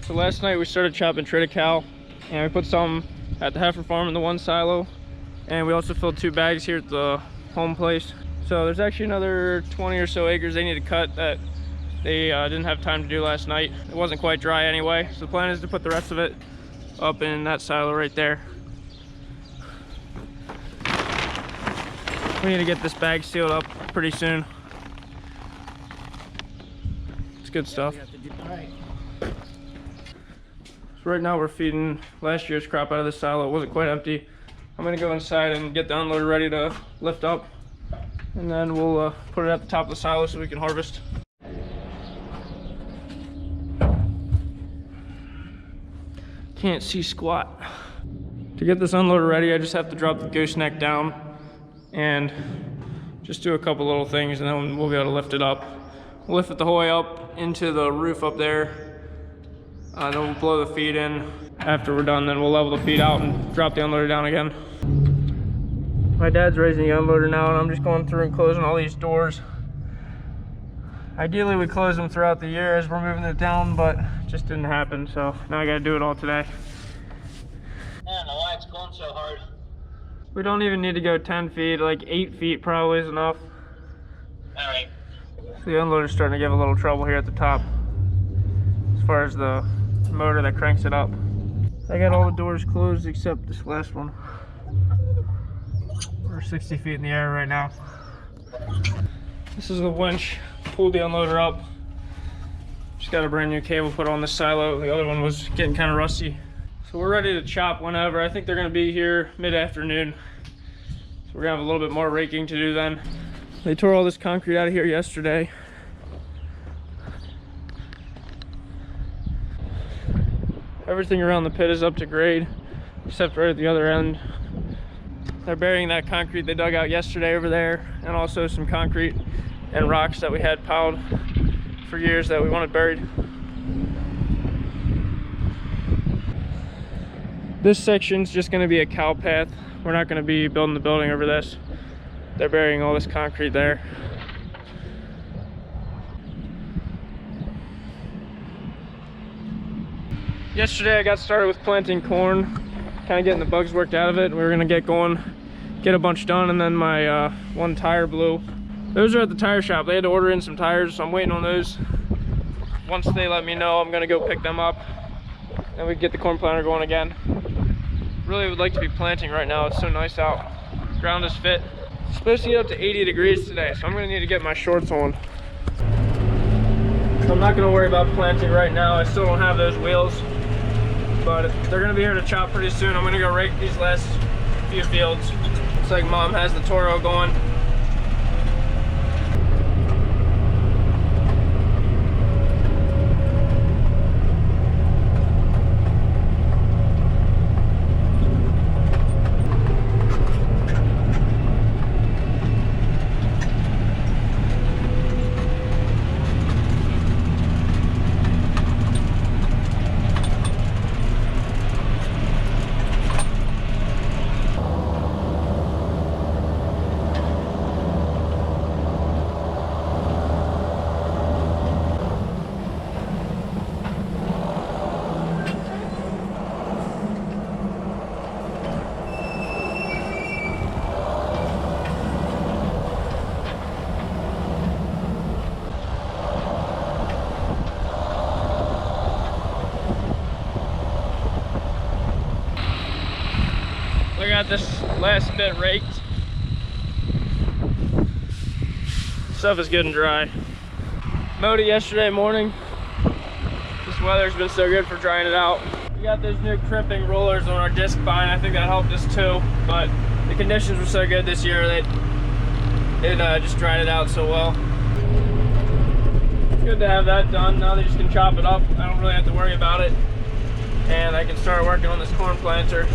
So last night we started chopping Triticale, and we put some at the heifer farm in the one silo, and we also filled 2 bags here at the home place. So there's actually another 20 or so acres they need to cut that they didn't have time to do last night. It wasn't quite dry anyway, so the plan is to put the rest of it up in that silo right there. We need to get this bag sealed up pretty soon. It's good stuff. So right now we're feeding last year's crop out of this silo. It wasn't quite empty. I'm gonna go inside and get the unloader ready to lift up, and then we'll put it at the top of the silo so we can harvest. Can't see squat. To get this unloader ready, I just have to drop the gooseneck down and just do a couple little things, and then we'll be able to lift it up. We'll lift it the whole way up into the roof up there. Then we'll blow the feed in. After we're done, then we'll level the feed out and drop the unloader down again. My dad's raising the unloader now, and I'm just going through and closing all these doors. Ideally, we close them throughout the year as we're moving it down, but it just didn't happen, so now I gotta do it all today. I don't know why it's going so hard. We don't even need to go 10 feet, like 8 feet probably is enough. All right. So the unloader's starting to give a little trouble here at the top, as far as the motor that cranks it up. I got all the doors closed except this last one. We're 60 feet in the air right now. This is the winch, pulled the unloader up. Just got a brand new cable put on this silo. The other one was getting kind of rusty. So we're ready to chop whenever. I think they're gonna be here mid-afternoon. So we're gonna have a little bit more raking to do then. They tore all this concrete out of here yesterday. Everything around the pit is up to grade, except right at the other end. They're burying that concrete they dug out yesterday over there, and also some concrete and rocks that we had piled for years that we wanted buried. This section's just gonna be a cow path. We're not gonna be building the building over this. They're burying all this concrete there. Yesterday I got started with planting corn, kind of getting the bugs worked out of it. We were gonna get going, get a bunch done, and then my one tire blew. Those are at the tire shop. They had to order in some tires, so I'm waiting on those. Once they let me know, I'm gonna go pick them up, and we can get the corn planter going again. Really would like to be planting right now. It's so nice out. Ground is fit. It's supposed to get up to 80 degrees today, so I'm gonna need to get my shorts on. So I'm not gonna worry about planting right now. I still don't have those wheels, but they're gonna be here to chop pretty soon. I'm gonna go rake these last few fields. Looks like Mom has the Toro going. I got this last bit raked. Stuff is good and dry. Mowed it yesterday morning. This weather's been so good for drying it out. We got those new crimping rollers on our disc vine. I think that helped us too, but the conditions were so good this year that it just dried it out so well. It's good to have that done. Now they just can chop it up. I don't really have to worry about it, and I can start working on this corn planter.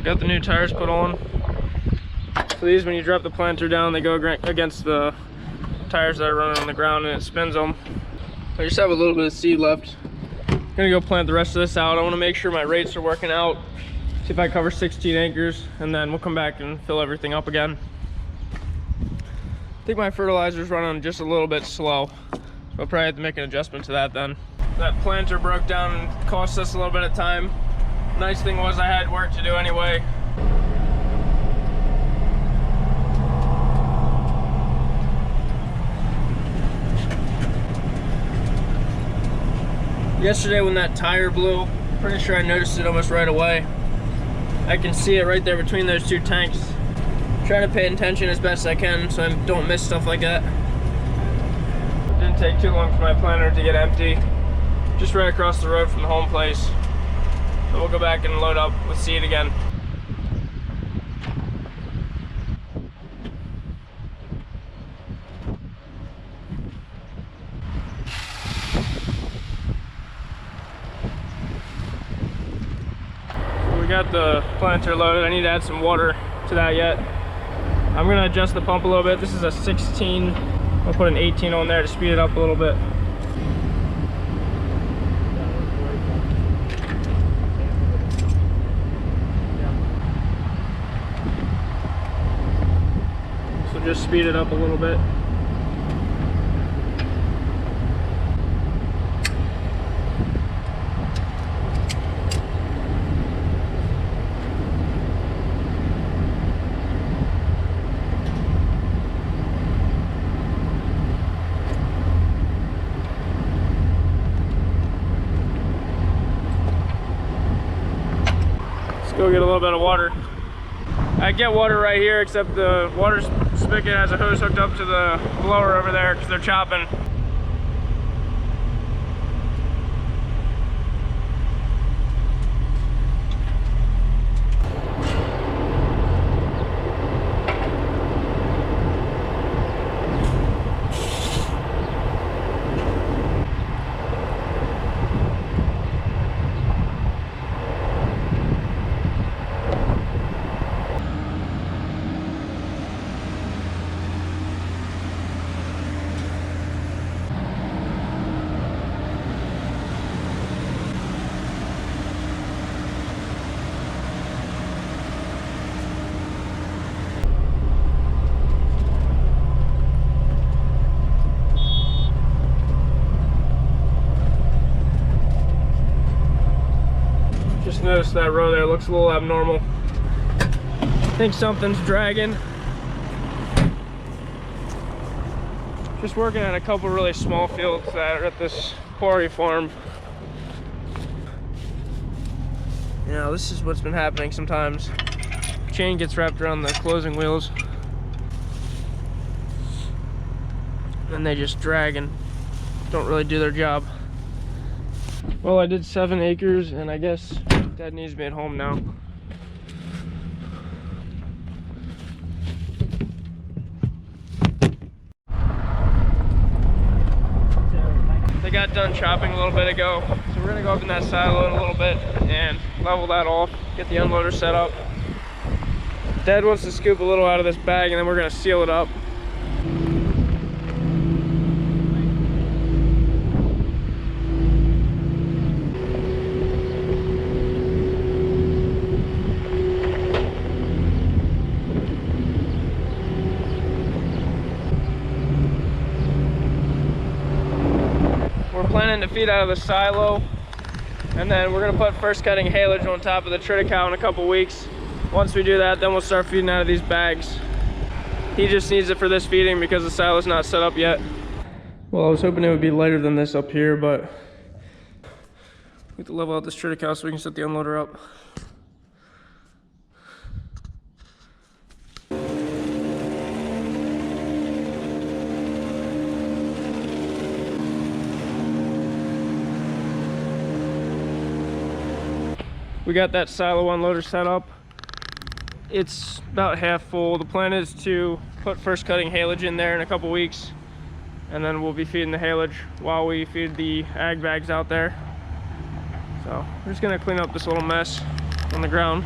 Got the new tires put on. So these, when you drop the planter down, they go against the tires that are running on the ground and it spins them. I just have a little bit of seed left. I'm gonna go plant the rest of this out. I wanna make sure my rates are working out. See if I cover 16 acres, and then we'll come back and fill everything up again. I think my fertilizer's running just a little bit slow. So I'll probably have to make an adjustment to that then. That planter broke down and cost us a little bit of time. Nice thing was I had work to do anyway. Yesterday when that tire blew, pretty sure I noticed it almost right away. I can see it right there between those two tanks. Try to pay attention as best I can so I don't miss stuff like that. Didn't take too long for my planter to get empty. Just right across the road from the home place. So we'll go back and load up with seed again. We got the planter loaded. I need to add some water to that yet. I'm gonna adjust the pump a little bit. This is a 16. I'll put an 18 on there to speed it up a little bit. So just speed it up a little bit. Go get a little bit of water. I get water right here, except the water spigot has a hose hooked up to the blower over there because they're chopping. Just noticed that row there looks a little abnormal. I think something's dragging. Just working on a couple really small fields that are at this quarry farm. You know, this is what's been happening sometimes. Chain gets wrapped around the closing wheels and they just drag and don't really do their job. Well, I did 7 acres and I guess Dad needs me at home now. They got done chopping a little bit ago, so we're gonna go up in that silo in a little bit and level that off, get the unloader set up. Dad wants to scoop a little out of this bag and then we're gonna seal it up. Planning to feed out of the silo, and then we're going to put first cutting haylage on top of the Triticale in a couple weeks. Once we do that, then we'll start feeding out of these bags. He just needs it for this feeding because the silo's not set up yet. Well, I was hoping it would be lighter than this up here, but we have to level out this Triticale so we can set the unloader up. We got that silo unloader set up. It's about half full. The plan is to put first cutting haylage in there in a couple weeks, and then we'll be feeding the haylage while we feed the ag bags out there. So we're just gonna clean up this little mess on the ground.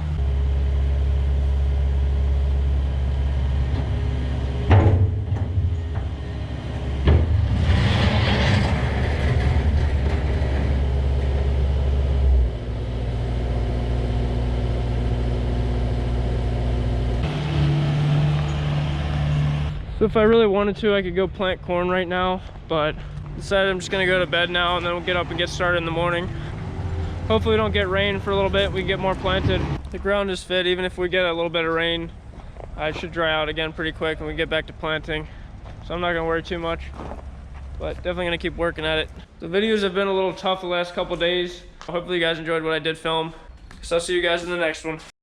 So if I really wanted to, I could go plant corn right now, but decided I'm just gonna go to bed now and then we'll get up and get started in the morning. Hopefully we don't get rain for a little bit, we can get more planted. The ground is fit, even if we get a little bit of rain, I should dry out again pretty quick and we get back to planting. So I'm not gonna worry too much, but definitely gonna keep working at it. The videos have been a little tough the last couple days. Hopefully you guys enjoyed what I did film. So I'll see you guys in the next one.